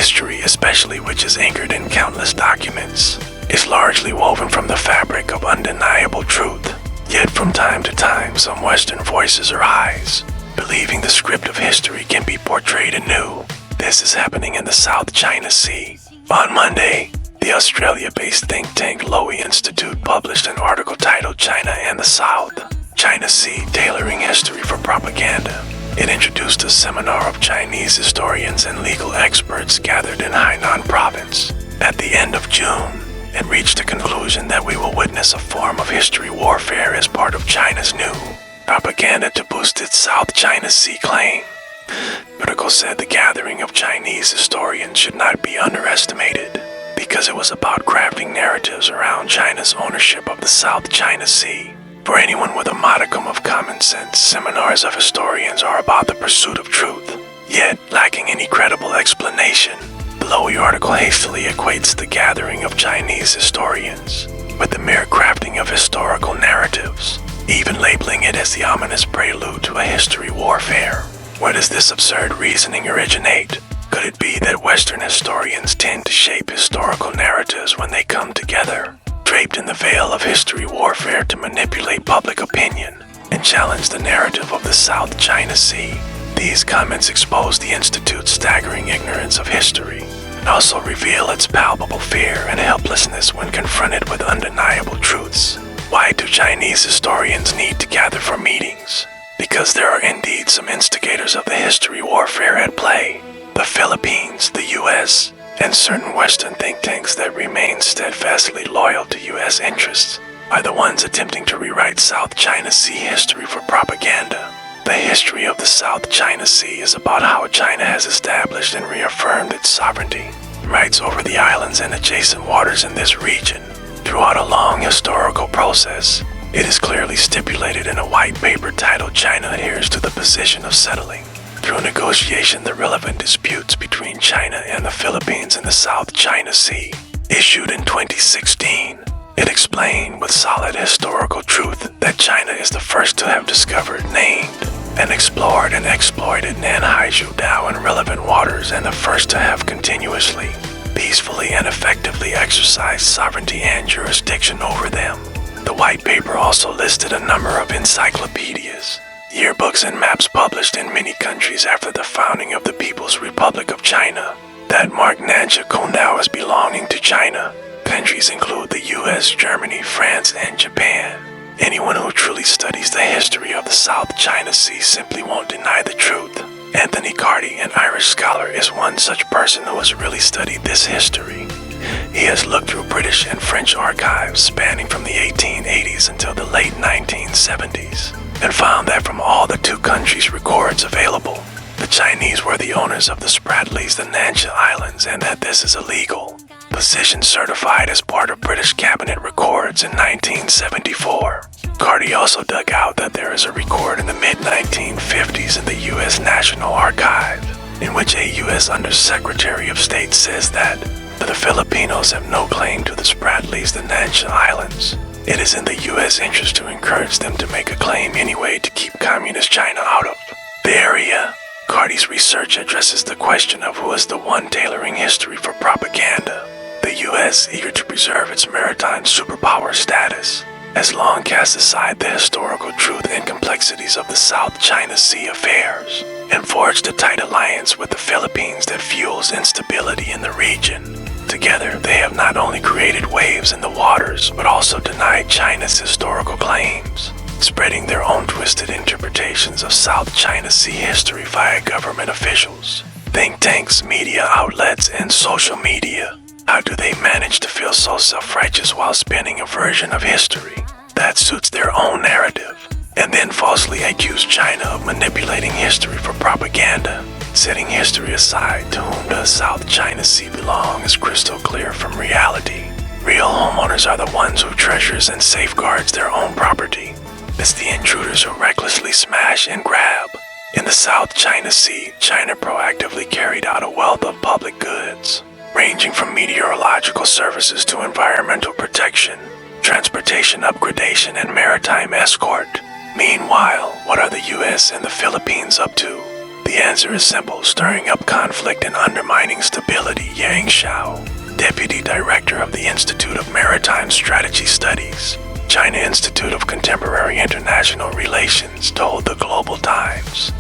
history, especially which is anchored in countless documents, is largely woven from the fabric of undeniable truth. Yet from time to time, some Western voices arise, believing the script of history can be portrayed anew. This is happening in the South China Sea. On Monday, the Australia-based think tank Lowy Institute published an article titled China and the South, China Sea, Tailoring History for Propaganda. It introduced a seminar of Chinese historians and legal experts gathered in Hainan province. At the end of June, it reached a conclusion that we will witness a form of history warfare as part of China's new propaganda to boost its South China Sea claim. The article said the gathering of Chinese historians should not be underestimated because it was about crafting narratives around China's ownership of the South China Sea. For anyone with a modicum of common sense, seminars of historians are about the pursuit of truth, yet lacking any credible explanation. The Lowy article hastily equates the gathering of Chinese historians with the mere crafting of historical narratives, even labeling it as the ominous prelude to a history warfare. Where does this absurd reasoning originate? Could it be that Western historians tend to shape historical narratives when they come together, draped in the veil of history warfare to manipulate public opinion and challenge the narrative of the South China Sea? These comments expose the Institute's staggering ignorance of history and also reveal its palpable fear and helplessness when confronted with undeniable truths. Why do Chinese historians need to gather for meetings? Because there are indeed some instigators of the history warfare at play. The Philippines, the U.S., and certain Western think tanks that remain steadfastly loyal to U.S. interests are the ones attempting to rewrite South China Sea history for propaganda. The history of the South China Sea is about how China has established and reaffirmed its sovereignty, rights over the islands and adjacent waters in this region. Throughout a long historical process, it is clearly stipulated in a white paper titled China Adheres to the Position of Settling. Through negotiation, the relevant disputes between China and the Philippines in the South China Sea, issued in 2016, it explained with solid historical truth that China is the first to have discovered, named, and explored and exploited Nanhai Dao in relevant waters and the first to have continuously, peacefully and effectively exercised sovereignty and jurisdiction over them. The white paper also listed a number of encyclopedias, yearbooks and maps published in many countries after the founding of the People's Republic of China that mark Nanxia Kundao as belonging to China. Countries include the US, Germany, France, and Japan. Anyone who truly studies the history of the South China Sea simply won't deny the truth. Anthony Carty, an Irish scholar, is one such person who has really studied this history. He has looked through British and French archives spanning from the 1880s until the late 1970s, and found that from all the two countries' records available, the Chinese were the owners of the Spratlys, the Nanxia Islands, and that this is illegal. Position certified as part of British cabinet records in 1974. Carty also dug out that there is a record in the mid-1950s in the U.S. National Archive, in which a U.S. Undersecretary of State says that the Filipinos have no claim to the Spratlys, the Nanxia Islands. It is in the U.S. interest to encourage them to make a claim anyway to keep Communist China out of the area. Carty's research addresses the question of who is the one tailoring history for propaganda. The U.S., eager to preserve its maritime superpower status, has long cast aside the historical truth and complexities of the South China Sea affairs and forged a tight alliance with the Philippines that fuels instability in the region. Together, they have not only created waves in the waters, but also denied China's historical claims, spreading their own twisted interpretations of South China Sea history via government officials, think tanks, media outlets, and social media. How do they manage to feel so self-righteous while spinning a version of history that suits their own narrative, and then falsely accuse China of manipulating history for propaganda? Setting history aside, to whom does South China Sea belong is crystal clear from reality. Real homeowners are the ones who treasures and safeguards their own property. It's the intruders who recklessly smash and grab. In the South China Sea, China proactively carried out a wealth of public goods, ranging from meteorological services to environmental protection, transportation upgradation, and maritime escort. Meanwhile, what are the U.S. and the Philippines up to? The answer is simple: stirring up conflict and undermining stability Shao, Deputy Director of the Institute of Maritime Strategy Studies, China Institute of Contemporary International Relations, told the Global Times.